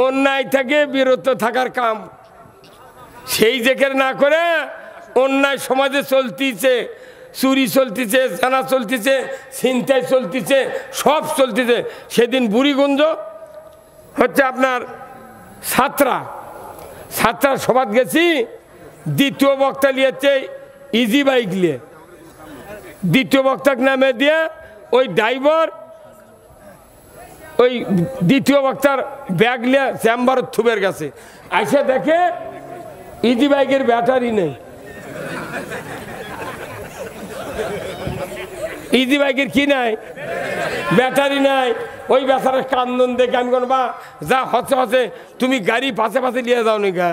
অন্যায় থেকে বিরত থাকার কাম, সেই জেকের না করে অন্যায় সমাজে চলতিছে, চুরি চলতিছে, জানা চলতিছে, ছিনতাই চলতিছে, সব চলতিছে। সেদিন বুড়িগঞ্জ হচ্ছে আপনার ছাত্রা সভাত গেছি, দ্বিতীয় বক্তা নিয়েছে ইজি বাইক নিয়ে, দ্বিতীয় বক্তাকে নামে দিয়ে ওই ড্রাইভার ওই দ্বিতীয় বক্তার ব্যাগ নিয়ে চেম্বার থুবের গেছে, আইসা দেখে ইজি বাইকের ব্যাটারি নেই। ইজি বাইকের কি নাই? ব্যাটারি নাই। ওই বেচারার কান্দন দেখে আমি কোন বা যা হচ্ছে হচ্ছে, তুমি গাড়ি পাশে পাশে নিয়ে যাও নি গা,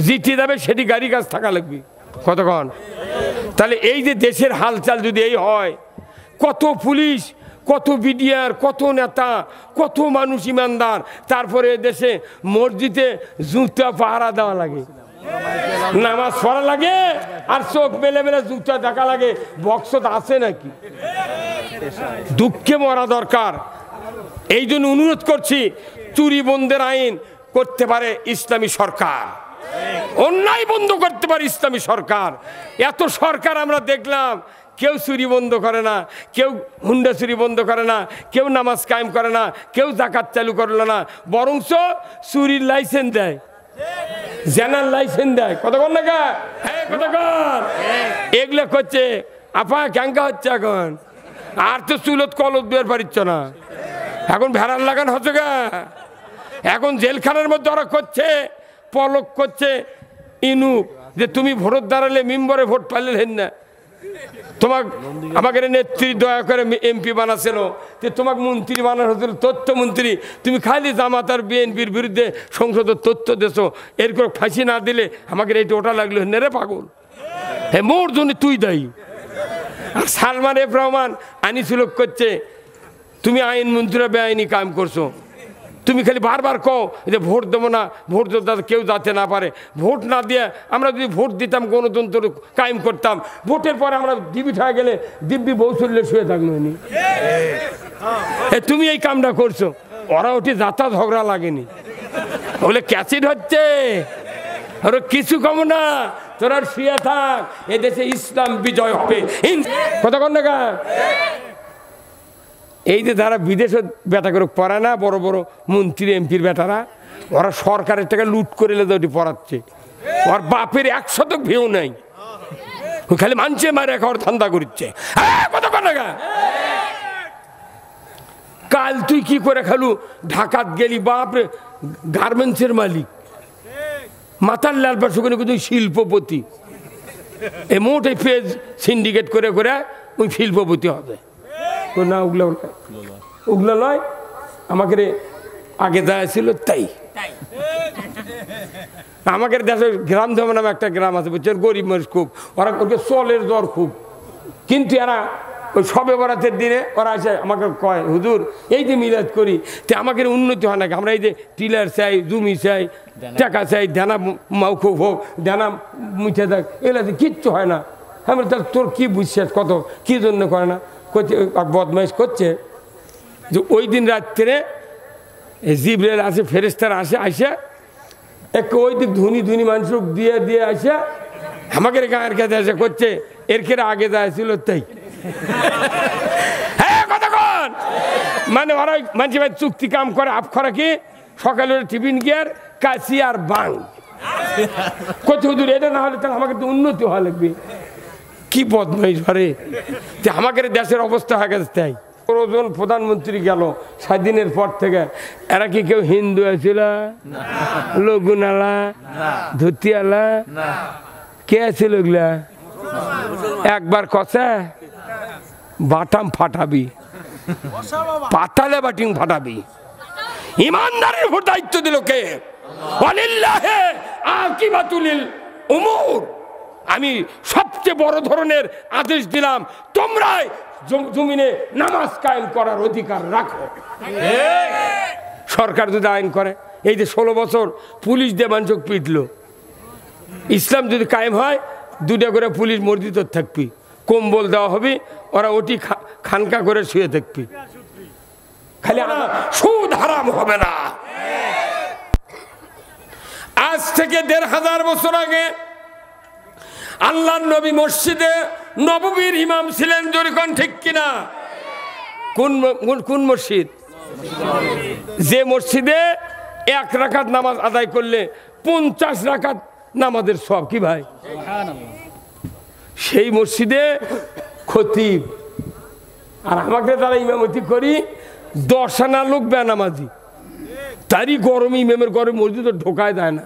জিটি যাবে সেটি গাড়ি কাজ থাকা লাগবে কতক্ষণ। তাহলে এই যে দেশের হালচাল যদি এই হয়, কত পুলিশ, কত বিডিআর, কত নেতা, কত মানুষ ইমানদার, তারপরে দেশে মসজিদে জুতা পাহারা দেওয়া লাগে, নামাজ পড়া লাগে, আর চোখ মেলে মেলে জুতা দেখা লাগে। বক্সত আছে নাকি? দুঃখে মরা দরকার। এই জন্য অনুরোধ করছি, চুরি বন্ধের আইন করতে পারে ইসলামী সরকার, অন্যায় বন্ধ করতে পারে ইসলামী সরকার। এত সরকার আমরা দেখলাম, কেউ চুরি বন্ধ করে না, কেউ হুন্ডা চুরি বন্ধ করে না, কেউ নামাজ কায়েম করে না, কেউ যাকাত চালু করলো না, বরঞ্চ চুরির লাইসেন্স দেয়, জেনার লাইসেন্স দেয়। কতক্ষণ না গা? হ্যাঁ কতক্ষণ? এগুলো করছে। আপা ক্যাঙ্কা হচ্ছে এখন, আর তো চুলত কলত বের পারিচ্ছ না, এখন ভেড়ার লাগান হচ্ছে গা। এখন জেলখানার মধ্যে ওরা করছে, পলক করছে ইনুক, যে তুমি ভোট দাঁড়ালে মেম্বরে ভোট পাইলে হেন না, তোমাক আমাকে নেত্রী দয়া করে এমপি বানাছিল, তোমাকে মন্ত্রী বানানো হচ্ছিল, তথ্যমন্ত্রী, তুমি খালি জামাত আর বিএনপির বিরুদ্ধে সংসদের তথ্য দেছো, এরকম ফাঁসি না দিলে আমাকে এইটা ওটা লাগলো হেন রে পাগল। হ্যাঁ মোর জন্য তুই দায়ী। আর সালমান এফ রহমান আনিসুলক করছে, তুমি আইন মন্ত্রীরা বেআইনি কাম করছো, তুমি খালি বারবার কও যে ভোট দেবো না, ভোট দেবো কেউ যাতে না পারে। ভোট না দিয়ে আমরা যদি ভোট দিতাম, গণতন্ত্র কায়েম করতাম, ভোটের পরে আমরা ডিবিট হয়ে গেলে দিব্যি বৌসল্যে শুয়ে থাকলো নি। তুমি এই কামটা করছো, ওরা ওটি যাতা ঝগড়া লাগেনি, বলে ক্যাসিড হচ্ছে, ওরা কিছু কম না, তোরা শুয়ে থাক, এদেশে ইসলাম বিজয় হবে। কতক্ষণ না? এই যে যারা বিদেশে বেটা করে পড়ায় না, বড় বড় মন্ত্রী এমপির বেটারা, ওরা সরকারের টাকা লুট করে ওটি পড়াচ্ছে, ওর বাপের 100 ভিউ নাই, খালি মানছে মারে খাওয়ার ধান্দা করছে। কতক্ষণ না? কাল তুই কি করে খালু ঢাকাত গেলি, বাপরে গার্মেন্টসের মালিক, মাথার লাল পাশ তুই শিল্পপতি, এ মোট এই পেজ সিন্ডিকেট করে করে ওই শিল্পপতি হবে না। ওগুলো নয়, আমাকে আগে দেওয়া ছিল তাই। আমাদের দেশে গ্রাম ধর্ম নামে একটা গ্রাম আছে বুঝছেন, গরিব মানুষ খুব, ওরা ওকে চলের জ্বর খুব, কিন্তু এরা ওই সবে বরাতের দিনে ওরা এসে আমাকে কয়, হুজুর এই যে মিলাদ করি, তো আমাদের উন্নতি হয় নাকি? আমরা এই যে টিলার চাই, জমি চাই, টাকা চাই, দানা মাউখুব হোক, দানা মুছে থাক, এগুলো কিচ্ছু হয় না। আমরা তোর কি বুঝছিস, কত কি জন্য করে না করছে, বদমাইশ করছে। যে ওই দিন রাত্রে জিবরাইল আসে, ফেরেশতারা আসে, আইসা একটু ওই দিক ধুনি ধুনি মানুষ দিয়ে দিয়ে আসে আমাদের গাঁয়ের কাছে এসে করছে, এর কেরা আগে যাচ্ছিল তাই। হ্যাঁ কতক্ষণ? মানে ওরা মানুষ ভাই চুক্তি কাম করে, আপ খরা কি সকালে টিফিন গিয়ার কাশি আর বাং কত দূর, এটা না হলে তাহলে আমাকে তো উন্নতি হওয়া লাগবে। কি বদমাইশ ঘরে যে আমাদের দেশের অবস্থা হয়ে গেছে তাই। জন প্রধানমন্ত্রী গেল স্বাধীনের পর থেকে, এরা কি কেউ হিন্দু আছিল? লগুনালা, ধুতিয়ালা, কে আছিল ওগুলা? একবার কষা বাটাম ফাটাবি, পাতালে বাটিং ফাটাবি। ইমানদারের উপর দায়িত্ব দিল কে? ওয়ালিল্লাহি আকিবাতুল উমুর। আমি সবচেয়ে বড় ধরনের আদেশ দিলাম, তোমরাই জমিনে নামাজ কায়েম করার অধিকার রাখো। সরকার যদি আইন করে, এই যে 16 বছর পুলিশ দিয়ে মানুষ পিটলো, ইসলাম যদি কায়েম হয় 2টা করে পুলিশ মসজিদ থাকবি, কম্বল দেওয়া হবে, ওরা ওটি খানকা করে শুয়ে থাকবি, খালি সুদ হারাম হবে না। থেকে 1500 বছর আগে আল্লাহর নবী মসজিদে নববীর ইমাম ছিলেন, যেরকম ঠিক কিনা? কোন মসজিদ? যে মসজিদে 1 রাকাত নামাজ আদায় করলে 50 রাকাত নামাজের সওয়াব। কি ভাই? সেই মসজিদে খতিব আর আমাকে যারা ইমামতি করি 10 আনা লোক বেনামাজি, তারই গরমে ইমামের ঘরে মসজিদে ঢোকায় দেয় না।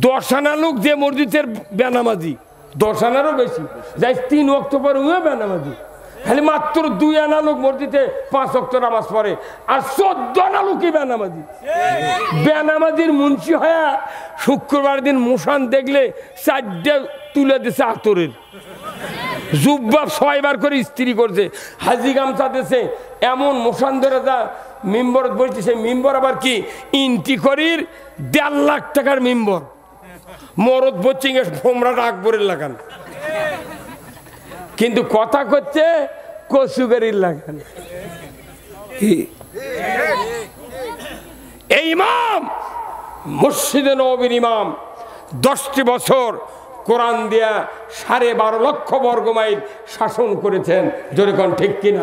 10 আনা লোক যে মসজিদের বেনামাজি, 10 আনারও বেশি, যাই 3 ওয়াক্ত পরে বেনামাজি। খালি মাত্র 2 আনা লোক মসজিদে 5 ওয়াক্ত নামাজ পড়ে, আর 14 আনা লোকই বেনামাজি। বেনামাজির মুন্সি হয়ে শুক্রবার দিন মুসান দেখলে 4টে তুলে দিছে আতরের, জুব্বা 6 বার করে ইস্ত্রি করছে, হাজি গামছা দিছে, এমন মুসান ধরে যা মিম্বর বলছে। সেই মিম্বর আবার কি ইন্টিকরির 1.5 লাখ টাকার মিম্বর, মরদ বচিং সম্রাট আকবরের লাগান, কিন্তু কথা করছে কচুগারির লাগান। এই ইমাম মসজিদে নববীর ইমাম 10টি বছর কোরআন দিয়া 12.5 লক্ষ বর্গ মাইল শাসন করেছেন, যেরকম ঠিক কিনা?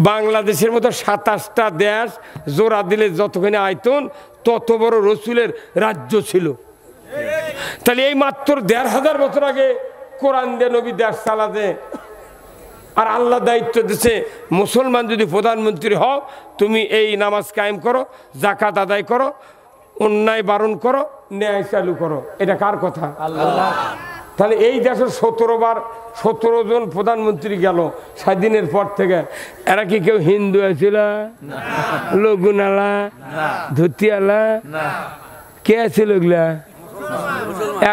বাংলাদেশের মতো 27টা দেশ জোড়া দিলে যতখানি আয়তন তত বড় রসুলের রাজ্য ছিল। তাহলে এই মাত্র 1500 বছর আগে কোরআন দিয়ে নবী দেশ চালাতে, আর আল্লাহ দায়িত্ব দিছে মুসলমান যদি প্রধানমন্ত্রী হও তুমি এই নামাজ কায়েম করো, যাকাত আদায় করো, অন্যায় বারণ করো, ন্যায় চালু করো। এটা কার কথা? আল্লাহ। তাহলে এই দেশের 17 জন প্রধানমন্ত্রী গেল স্বাধীনের পর থেকে, এরা কি কেউ হিন্দু আছিল? লগুনালা, ধুতিয়ালা, কে আছিল ওগুলা?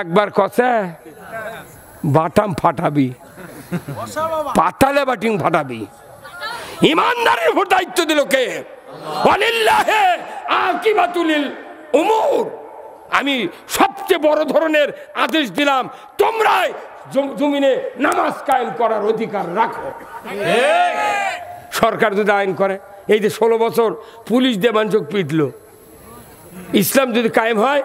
একবার কথা বাটাম ফাটাবি, পাতালে বাটিং ফাটাবি। ইমানদারের উপর দায়িত্ব দিল কে? ওয়ালিল্লাহি আকিবাতুল উমুর। আমি সবচেয়ে বড় ধরনের আদেশ দিলাম, তোমরাই জমিনে নামাজ কায়েম করার অধিকার রাখো। সরকার যদি আইন করে, এই যে 16 বছর পুলিশ দিয়ে মানুষ পিটলো, ইসলাম যদি কায়েম হয়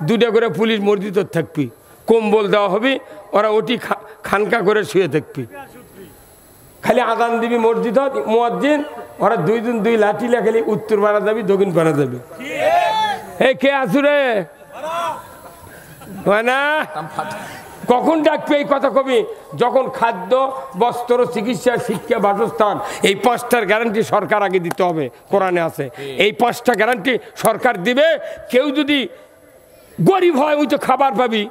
2টা করে পুলিশ মসজিদ থাকবি, কম্বল দেওয়া হবে, ওরা ওটি খানকা করে শুয়ে থাকবি, খালি আজান দিবি মসজিদ মুয়াজ্জিন, ওরা 2 জন 2 লাঠি লেখালি উত্তর পাড়া যাবি, দক্ষিণ পাড়া যাবি। এই কে আসু রে না, কখন ডাকবে এই কথা কবি? যখন খাদ্য, বস্ত্র, চিকিৎসা, শিক্ষা, বাসস্থান, এই 5টার গ্যারান্টি সরকার আগে দিতে হবে, কোরআনে আছে। এই 5টা গ্যারান্টি সরকার দিবে। কেউ যদি গরিব হয় ওই তো খাবার পাবি,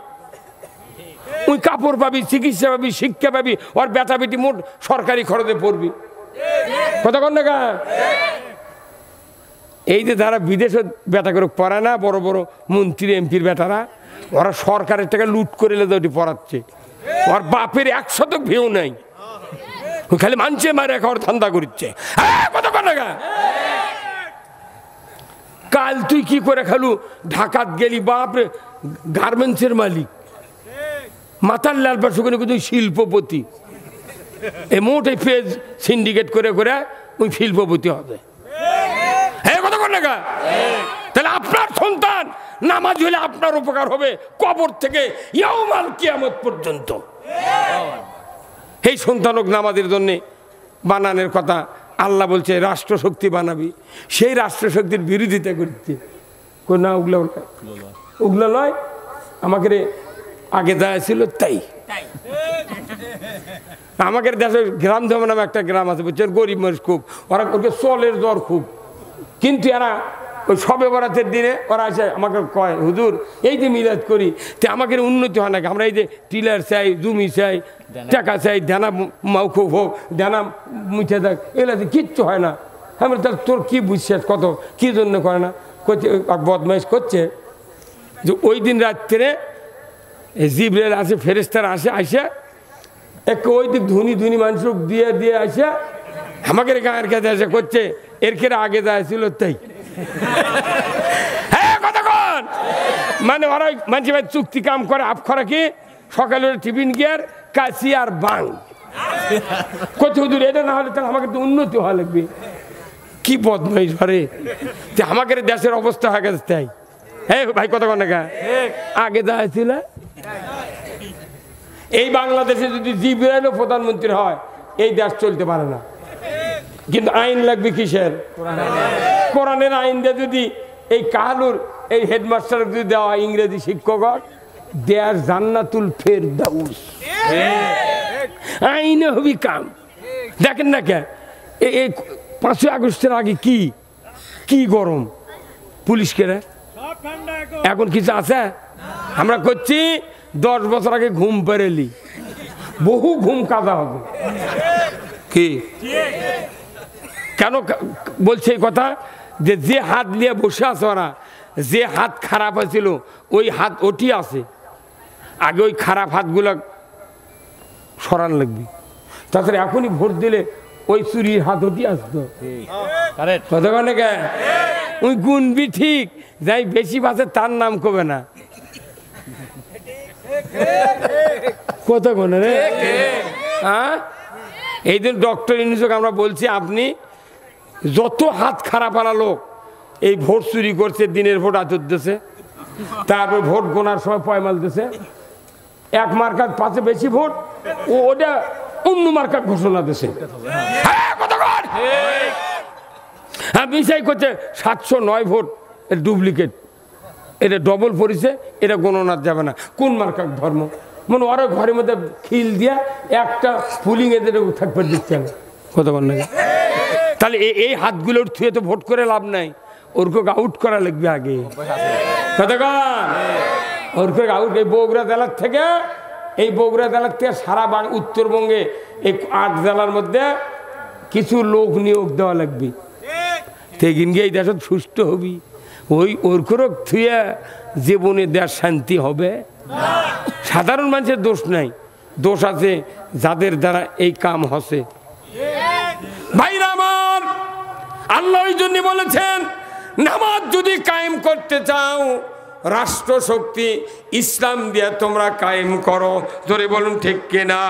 ওই কাপড় পাবি, চিকিৎসা পাবি, শিক্ষা পাবি, ওর বেটা বেটি মোট সরকারি খরচে পড়বি। কথা কন না? এই যে যারা বিদেশে বেটা করে পড়ায় না, বড় বড় মন্ত্রী এমপির বেটারা, ওরা সরকারের টাকা লুট করে ওটি পড়াচ্ছে, ওর বাপের 1 শতক ভিউ নাই, খালি মানছে মারে খাওয়ার ধান্দা করছে। কথা কন না? কাল তুই কি করে খালু ঢাকাত গেলি, বাপরে গার্মেন্টসের মালিক, মাথার লাল পাশে তুই শিল্পপতি, এ মোট এই পেজ সিন্ডিকেট করে করে ওই শিল্পপতি হবে। কথা কন না? তাহলে আপনার সন্তান নামাজ হলে আপনার উপকার হবে কবর থেকে ইয়াউমাল কিয়ামত পর্যন্ত। এই সন্তানক নামাজের জন্য বানানোর কথা আল্লাহ বলছে, রাষ্ট্রশক্তি বানাবি। সেই রাষ্ট্রশক্তির বিরোধিতা করছে না, উগলা নয়, আমাকে আগে দেয়া ছিল তাই। আমাদের দেশে গ্রাম ধর্ম নামে একটা গ্রাম আছে, বুঝছেন, গরিব মানুষ খুব, ওরা ওকে চলের জ্বর খুব, কিন্তু এরা ওই সবে বরাতের দিনে ওরা এসে আমাকে কয়, হুজুর এই যে মিলাদ করি তে আমাকে উন্নতি হয় নাকি? আমরা এই যে টিলার চাই, জমি চাই, টাকা চাই, দানা মাউখুব হোক, দানা মুছে থাক, এগুলাতে কিচ্ছু হয় না। আমরা তোর কি বুঝছিস, কত কি জন্য করে না? করছে বদমাইশ করছে যে ওই দিন রাত্রে জিবরাইল আসে, ফেরেশতারা আসে, আইসা একটু ওই দিক ধুনি ধুনি মানুষ দিয়ে দিয়ে আসে আমাদের গাঁয়ের কাছে এসে করছে, এর কেরা আগে যাচ্ছিল তাই। হ্যাঁ কতক্ষণ মানে ওরা মানুষ ভাই চুক্তি কাম করে, আপ করা কি সকালে টিফিন গিয়ার কাশি আর বাং কোথাও দূর, এটা না হলে তাহলে আমাকে তো উন্নতি হওয়া লাগবে। কি বদমাইশ ঘরে যে আমাদের দেশের অবস্থা হয়ে গেছে তাই। হ্যাঁ ভাই কত কন্যা আগে দেখা ছিল এই বাংলাদেশে যদি জিবরাইল প্রধানমন্ত্রী হয় এই দেশ চলতে পারে না। কিন্তু আইন লাগবে কিসের? কোরআনের আইন দিয়ে যদি এই কালুর এই হেডমাস্টার যদি দেওয়া ইংরেজি শিক্ষক দেশ জান্নাতুল ফেরদাউস আইনে হবি কাম। দেখেন না কে এই 5ই আগস্টের আগে কি কি গরম পুলিশকে এখন কিছু আছে? আমরা করছি 10 বছর আগে ঘুম পেরেলি বহু ঘুম কাজা হবে কি কেন বলছে এই কথা যে হাত নিয়ে বসে আছে ওরা যে হাত খারাপ হয়েছিল ওই হাত ওটি আছে আগে ওই খারাপ হাতগুলো সরান লাগবে। তাছাড়া এখনই ভোট দিলে ওই চুরির হাত ওটি আসতো কতক্ষণে গে ওই গুনবি ঠিক যাই বেশি বাসে তার নাম কবে না কতক্ষণে রে হ্যাঁ এই দিন ডক্টর ইউনূসকে আমরা বলছি আপনি যত হাত খারাপ আলা লোক এই ভোট চুরি করছে দিনের ভোট আতর দিয়েছে তারপর ভোট গোনার সময় পয়মাল দিয়েছে এক মার্কার পাশে বেশি ভোট ও ওটা অন্য মার্কার ঘোষণা দিয়েছে হ্যাঁ মিসাই করছে 709 ভোট ডুপ্লিকেট এটা ডবল পড়েছে এটা গণনা যাবে না কোন মার্কার ধর্ম মনে ওরা ঘরের মধ্যে খিল দিয়া একটা পুলিং এদের থাকবে দিচ্ছে না কতক্ষণ লাগে তাহলে এই হাতগুলোর থুয়ে তো ভোট করে লাভ নাই ওরকে আউট করা লাগবে আগে কতক্ষণ ওরকে আউট এই বগুড়া জেলার থেকে সারা উত্তরবঙ্গে এই 8 জেলার মধ্যে কিছু লোক নিয়োগ দেওয়া লাগবে সেদিন গিয়ে এই দেশ সুস্থ হবি ওই ওরকরক থুয়ে জীবনে দেশ শান্তি হবে সাধারণ মানুষের দোষ নাই দোষ আছে যাদের দ্বারা এই কাম হচ্ছে ভাইরা আমার আল্লাহ ওই জন্য বলেছেন নামাজ যদি কায়েম করতে চাও রাষ্ট্র শক্তি ইসলাম দিয়ে তোমরা কায়েম করো ধরে বলুন ঠিক কিনা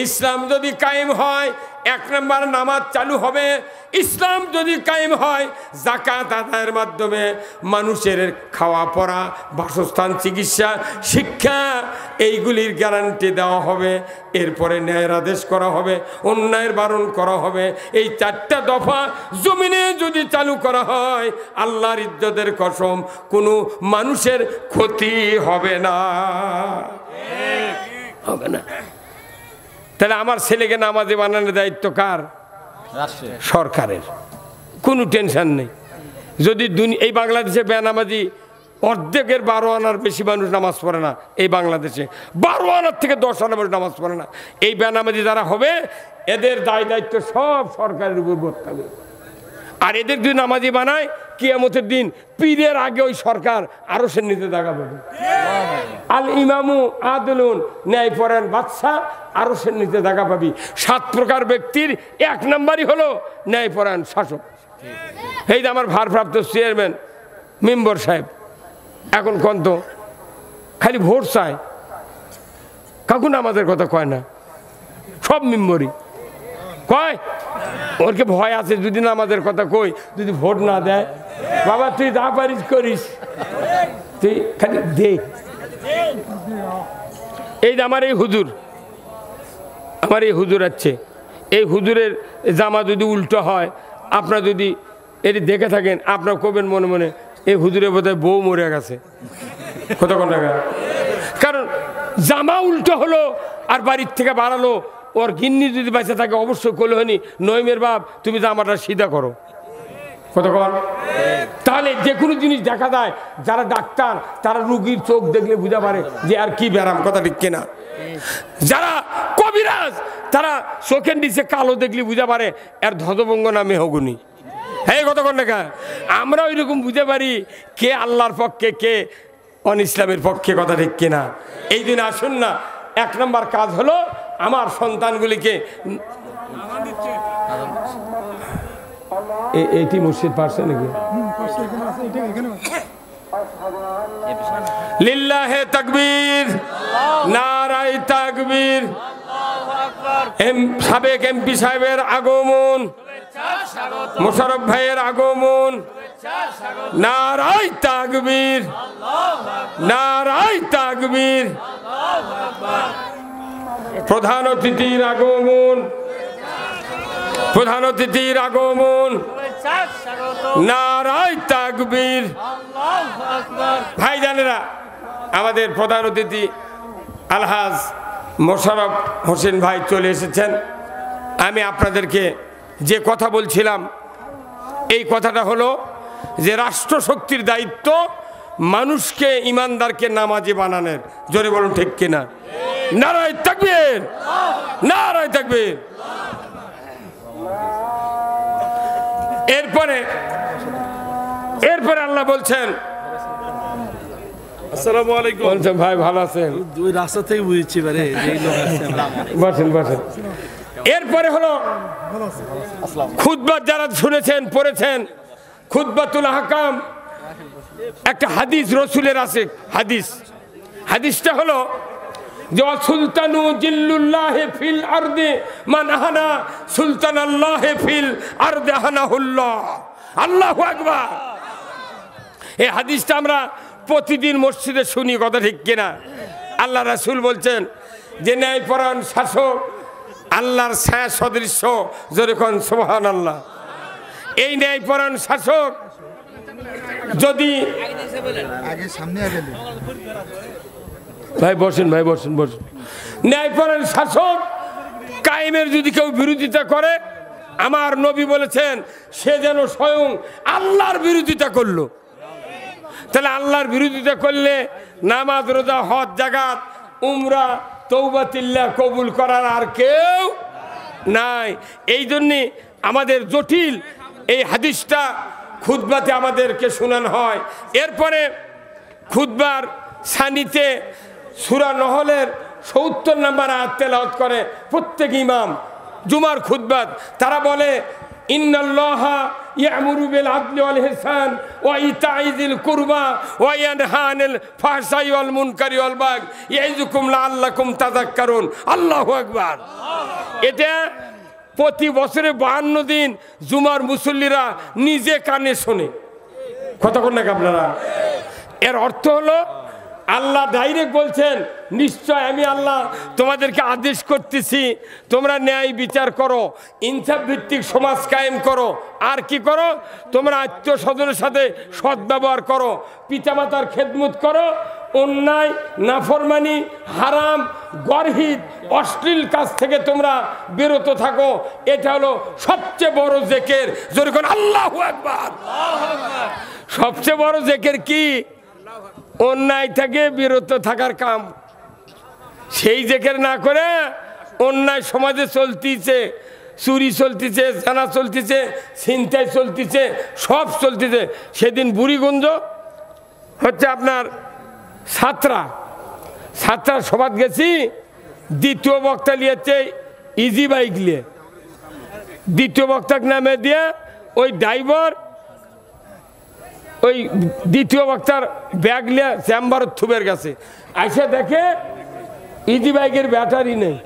ইসলাম যদি কায়েম হয় 1 নম্বর নামাজ চালু হবে ইসলাম যদি কায়েম হয় যাকাত আদায়ের মাধ্যমে মানুষের খাওয়া পড়া বাসস্থান চিকিৎসা শিক্ষা এইগুলির গ্যারান্টি দেওয়া হবে এরপরে ন্যায়ের আদেশ করা হবে অন্যায়ের বারণ করা হবে এই 4টা দফা জমিনে যদি চালু করা হয় আল্লাহর ইজ্জতের কসম কোনো মানুষের ক্ষতি হবে না হবে না তাহলে আমার ছেলেকে নামাজে বানানোর দায়িত্ব কার সরকারের কোনো টেনশন নেই যদি এই বাংলাদেশে বেনামাজি অর্ধেকের 12 আনার বেশি মানুষ নামাজ পড়ে না এই বাংলাদেশে 12 আনার থেকে 10 আনা মানুষ নামাজ পড়ে না এই বেনামাজি যারা হবে এদের দায় দায়িত্ব সব সরকারের উপর বর্তাবে আর এদের যদি নামাজি বানায় কিয়ামতের দিন পীরের আগে ওই সরকার আরো সে নিতে দেখা পাবে আল ইমামু আদলুন ন্যায়পরায়ণ বাদশাহ আরো সে নিতে দেখা পাবি 7 প্রকার ব্যক্তির 1 নম্বরই হলো ন্যায়পরায়ণ শাসক এই যে আমার ভারপ্রাপ্ত চেয়ারম্যান মেম্বার সাহেব এখন কন্ত খালি ভোট চায় কাকুন আমাদের কথা কয় না সব মেম্বরই কয় ওরকে ভয় আছে যদি না আমাদের কথা কই যদি ভোট না দেয় বাবা তুই যা পারিস করিস তুই খালি দেখ এই যে আমার এই হুজুর আছে এই হুজুরের জামা যদি উল্টো হয় আপনারা যদি এটি দেখে থাকেন আপনারা কবেন মনে মনে এই হুজুরের বোধহয় বউ মরে গেছে কতক্ষণ টাকা কারণ জামা উল্টো হলো আর বাড়ির থেকে বাড়ালো ওর গিন্নি যদি বেঁচে থাকে অবশ্যই করলে হয়নি নইমের বাপ তুমি জামাটা সিধা করো কতক্ষণ তাহলে যে কোনো জিনিস দেখা যায় যারা ডাক্তার তারা রুগীর চোখ দেখলে বুঝা পারে যে আর কি ব্যারাম কথা ঠিক কিনা যারা কবিরাজ তারা চোখের নিচে কালো দেখলে বুঝা পারে এর ধ্বজভঙ্গ না মেহগুনি হ্যাঁ কতক্ষণ দেখা আমরা ওই রকম বুঝতে পারি কে আল্লাহর পক্ষে কে অন ইসলামের পক্ষে কথা ঠিক কিনা এই দিন আসুন না 1 নম্বর কাজ হলো আমার সন্তানগুলিকে এইটি মসজিদ পারছে নাকি লিল্লাহে তাকবীর নারায়ে তাকবীর সাবেক এমপি সাহেবের আগমন মোশাররফ ভাইয়ের আগমন। নারায়ে তাকবীর, নারায়ে তাকবীর। প্রধান অতিথির আগমন, প্রধান অতিথির আগমন। নারায়ে তাকবীর। ভাইজানেরা, আমাদের প্রধান অতিথি আলহাজ মোশাররফ হোসেন ভাই চলে এসেছেন। আমি আপনাদেরকে যে কথা বলছিলাম, এই কথাটা হলো যে রাষ্ট্রশক্তির দায়িত্ব মানুষকে, ইমানদারকে নামাজি বানানোর। জোরে বলুন ঠিক কিনা? নারায়ে তাকবীর, নারায়ে তাকবীর। এরপরে আল্লাহ বলছেন, আসসালামু আলাইকুম। বলছেন ভাই ভালো আছেন? ওই রাস্তা থেকে বুঝছি বারে এই লোক আসছে। বসেন বসেন। এরপরে হলো খুতবা, যারা শুনেছেন পড়েছেন খুতবাতুল আহকাম, একটা হাদিস রসুলের আছে। হাদিসটা হলো যে সুলতানু জিল্লুল্লাহ ফিল আরদি মান আহানা সুলতানাল্লাহ ফিল আরদি আহানাহুল্লাহ। আল্লাহু আকবার। এই হাদিসটা আমরা প্রতিদিন মসজিদে শুনি, কথা ঠিক কিনা? আল্লাহ রাসূল বলছেন যে ন্যায়পরায়ণ শাসক আল্লাহর ছায়া সদৃশ্য। যেরকম সুবহানাল্লাহ। এই ন্যায়পরায়ণ শাসক যদি ভাই বসেন, ভাই বসেন বসেন। ন্যায়পরায়ণ শাসক কায়েমের যদি কেউ বিরোধিতা করে, আমার নবী বলেছেন সে যেন স্বয়ং আল্লাহর বিরোধিতা করলো। তাহলে আল্লাহর বিরোধিতা করলে নামাজ, রোজা, হজ, জাকাত, উমরা, তওবাতিল্লাহ কবুল করার আর কেউ নাই। এই জন্যে আমাদের জটিল এই হাদিসটা খুতবাতে আমাদেরকে শোনানো হয়। এরপরে খুতবার সানিতে সূরা নহলের ৭০ নম্বর আয়াত তেলাওয়াত করে প্রত্যেক ইমাম জুমার খুতবাত। তারা বলে ইন্নাল্লাহা ইয়ামুরু বিল আদলি ওয়াল ইহসান ওয়া ইতাই যিল কুরবা ওয়া ইয়ানহা আনিল ফাহশাই ওয়াল মুনকারি ওয়াল বাগই ইয়াইযুকুম লাআল্লাকুম তাযাক্কারুন। আল্লাহু আকবার। এটা প্রতি বছরে 52 দিন জুমার মুসল্লিরা নিজে কানে শোনে। কতক্ষণ নাকি আপনারা? এর অর্থ হলো আল্লাহ ডাইরেক্ট বলছেন, নিশ্চয় আমি আল্লাহ তোমাদেরকে আদেশ করতেছি তোমরা ন্যায় বিচার করো, ইনসাফ ভিত্তিক সমাজ কায়েম করো। আর কি করো? তোমরা আত্মীয় স্বজনের সাথে সদ্ব্যবহার করো, পিতামাতার খেদমত করো, অন্যায়, নাফরমানি, হারাম, গর্হিত, অশ্লীল কাজ থেকে তোমরা বিরত থাকো। এটা হলো সবচেয়ে বড় জিকির। যেরকম আল্লাহু আকবার। সবচেয়ে বড় জিকির কি? অন্যায় থেকে বিরত থাকার কাম। সেই জিকির না করে অন্যায় সমাজে চলতিছে, চুরি চলতিছে, জানা চলতিছে, ছিনতাই চলতিছে, সব চলতিছে। সেদিন বুড়িগঞ্জ হচ্ছে আপনার ছাত্রা সভাত গেছি, দ্বিতীয় বক্তা লিয়েছে ইজি বাইক নিয়ে। দ্বিতীয় বক্তাকে নামে দিয়ে ওই ড্রাইভার ওই দ্বিতীয় বক্তার ব্যাগ নিয়ে চেম্বারের থুবের গেছে। আইসা দেখে ইজি বাইকের ব্যাটারি নেই।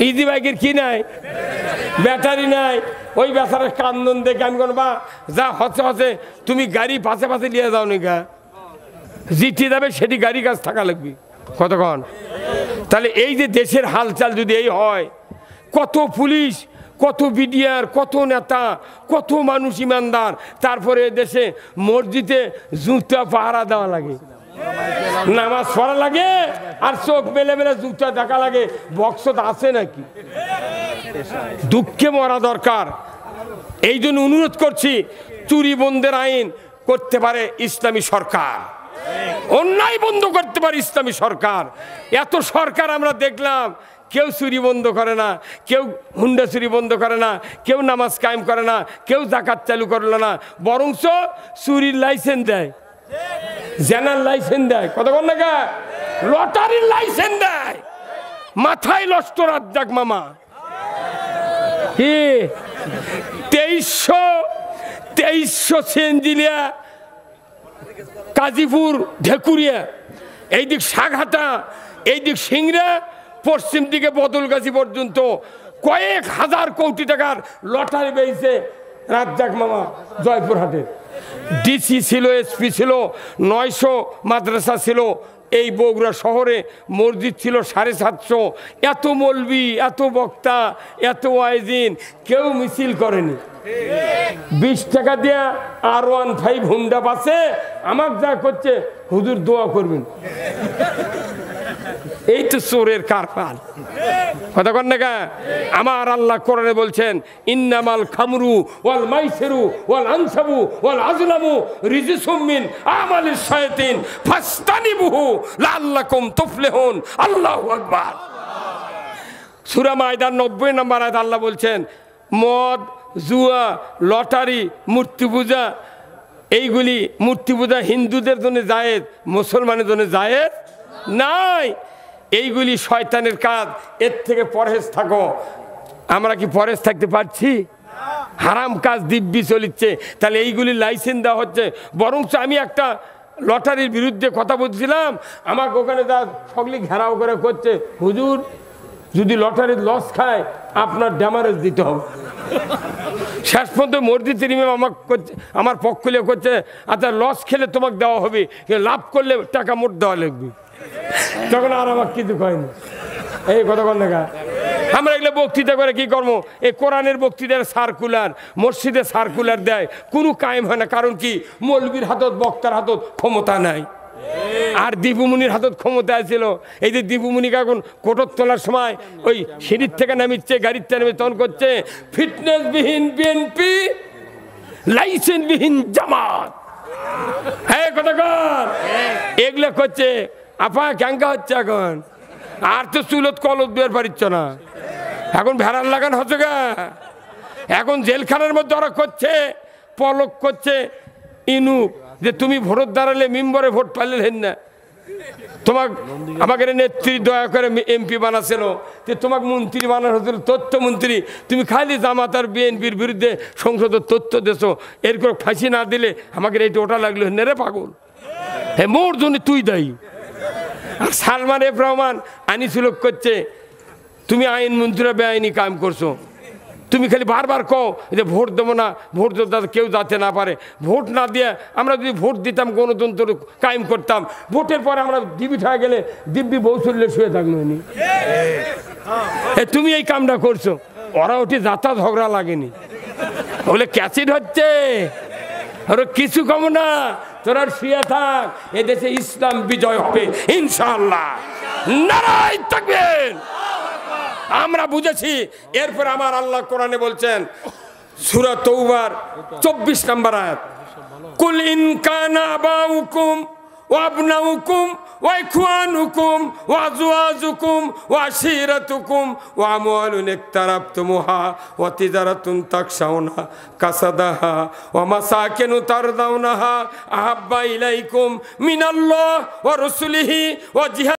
ইজি বাইকের কি নাই? ব্যাটারি নাই। ওই বেচারার কান্দন দেখে আমি কোন বা যা হচ্ছে হচ্ছে, তুমি গাড়ি পাশে পাশে নিয়ে যাও নি গা, জিটি যাবে সেটি গাড়ি কাজ থাকা লাগবে। কতক্ষণ? তাহলে এই যে দেশের হালচাল যদি এই হয়, কত পুলিশ, কত বিডিআর, কত নেতা, কত মানুষ ইমানদার, তারপরে দেশে মসজিদে জুতা পাহারা দেওয়া লাগে, নামাজ পড়া লাগে, আর চোখ মেলে মেলে জুতা দেখা লাগে। বক্সত আছে নাকি? দুঃখে মরা দরকার। এই জন্য অনুরোধ করছি, চুরি বন্ধের আইন করতে পারে ইসলামী সরকার, অন্যায় বন্ধ করতে পারে ইসলামী সরকার। এত সরকার আমরা দেখলাম, কেউ চুরি বন্ধ করে না, কেউ হুন্ডা চুরি বন্ধ করে না, কেউ নামাজ কায়েম করে না, কেউ যাকাত চালু করলো না, বরঞ্চ চুরির লাইসেন্স দেয়, জেনার লাইসেন্স দেয়, কতক্ষণ না লটারির লাইসেন্স দেয়। মাথায় নষ্ট রাজ্জাক মামা। কি 2300 সেঞ্জিলিয়া, কাজীপুর, ঢেকুরিয়া, এইদিক সাঘাটা, এইদিক সিংড়া, পশ্চিম দিকে বদলগাছি পর্যন্ত কয়েক হাজার কোটি টাকার লটারি পেয়েছে রাজ্জাক মামা জয়পুরহাটে। ডিসি ছিল, এসপি ছিল, 900 মাদ্রাসা ছিল। এই বগুড়া শহরে মসজিদ ছিল 750। এত মৌলবি, এত বক্তা, এত ওয়াইজিন, কেউ মিছিল করেনি। 20 টাকা দিয়ে R15 হুন্ডা বাসে আমার যা করছে, হুজুর দোয়া করবেন। এই তো চোরের কারবার, কথা কন না। আমার আল্লাহ কোরআনে বলছেন, ইন্নামাল খামরু ওয়াল মাইসিরু ওয়াল আনসাবু ওয়াল আজলামু রিজসুম মিন আমালিশ শায়াতিন ফাস্তানিবুহু লাআল্লাকুম তুফলিহুন। আল্লাহু আকবার। সূরা মায়দার 90 নম্বর আয়াত আল্লাহ বলছেন, মদ, জুয়া, লটারি, মূর্তি পূজা, এইগুলি মূর্তি পূজা হিন্দুদের জন্য জায়েজ, মুসলমানের জন্য জায়েজ নাই। এইগুলি শয়তানের কাজ, এর থেকে পরহেজ থাকো। আমরা কি পরহেজ থাকতে পারছি? হারাম কাজ দিব্যি চলিচ্ছে, তাহলে এইগুলি লাইসেন্স দেওয়া হচ্ছে। বরঞ্চ আমি একটা লটারির বিরুদ্ধে কথা বলছিলাম, আমাকে ওখানে যা সকলে ঘেরাও করে করছে, হুজুর যদি লটারির লস খায় আপনার ড্যামারেজ দিতে হবে। শেষ পর্যন্ত মসজিদের ইমাম আমার পক্ষ নিয়ে করছে, আচ্ছা লস খেলে তোমাকে দেওয়া হবে, লাভ করলে টাকা মোট দেওয়া লাগবে। তখন আর আমার কিছু হয়নি। এই কথা কন না। আমরা এগুলো বক্তৃতা করে কি করবো? এই কোরআনের বক্তৃতার সার্কুলার, মসজিদে সার্কুলার দেয়, কোনো কায়েম হয় না। কারণ কি? মৌলবীর হাতত, বক্তার হাতত ক্ষমতা নাই। আর দীপুমনির হাতত ক্ষমতা ছিল। এই যে দীপুমনিকে এখন কোটর তোলার সময় ওই সিঁড়ির থেকে নামিচ্ছে, গাড়ির থেকে নামে তখন করছে ফিটনেসবিহীন বিএনপি, লাইসেন্সবিহীন জামাত। হ্যাঁ কথা কর, এগুলো করছে। আপা ক্যাঙ্কা হচ্ছে এখন, আর তো চুলত কলত বের পারিচ্ছ না, এখন ভেড়ার লাগান হচ্ছে গা। এখন জেলখানার মধ্যে ওরা করছে, পলক করছে ইনুক, যে তুমি ভোট দাঁড়ালে মেম্বরে ভোট পাইলেন না, তোমাকে আমাকে নেত্রী দয়া করে এমপি বানাছিল, তোমাকে মন্ত্রী বানানো হচ্ছিল, তথ্যমন্ত্রী। তুমি খালি জামাত আর বিএনপির বিরুদ্ধে সংসদের তথ্য দেছো, এরকম ফাঁসি না দিলে আমাকে এইটা ওটা লাগলো রে পাগল। হ্যাঁ, মোর জন্য তুই দায়ী। আর সালমান এফ রহমান আনিসুল করছে, তুমি আইন মন্ত্রীরা বেআইনি কাম করছো। তুমি খালি বারবার কও যে ভোট দেবো না, ভোট দেবো, কেউ যাতে না পারে। ভোট না দিয়ে আমরা যদি ভোট দিতাম, গণতন্ত্র কায়েম করতাম, ভোটের পরে আমরা ডিবিট হয়ে গেলে দিব্যি বৌসল্যে শুয়ে থাকলো। তুমি এই কামটা করছো। ওরা ওটি যাতা ঝগড়া লাগেনি, বলে ক্যাসিড হচ্ছে, ওরা কিছু কম না, তোরা শুয়ে থাক, এদেশে ইসলাম বিজয় হবে ইনশাআল্লাহ। নারায়ে তাকবীর। আমরা বুঝেছি। এরপর আমার আল্লাহ কোরআনে বলছেন, সূরা তওবার 24 নম্বর আয়াত, কুল ইন কানা আবাউকুম ওয়া আবনাউকুম ওয়া ইখওয়ানুকুম ওয়া আজওয়াজুকুম ওয়া আশীরাতুকুম ওয়া আমওয়ালুন ইকতারাবতুমুহা ওয়া তিজারাতুন তাকশাউনা কাসাদাহা ওয়া মাসাকিনু তারদাউনাহা আহাব্বা ইলাইকুম মিনাল্লাহ ওয়া রাসূলিহি ওয়া জিহাদ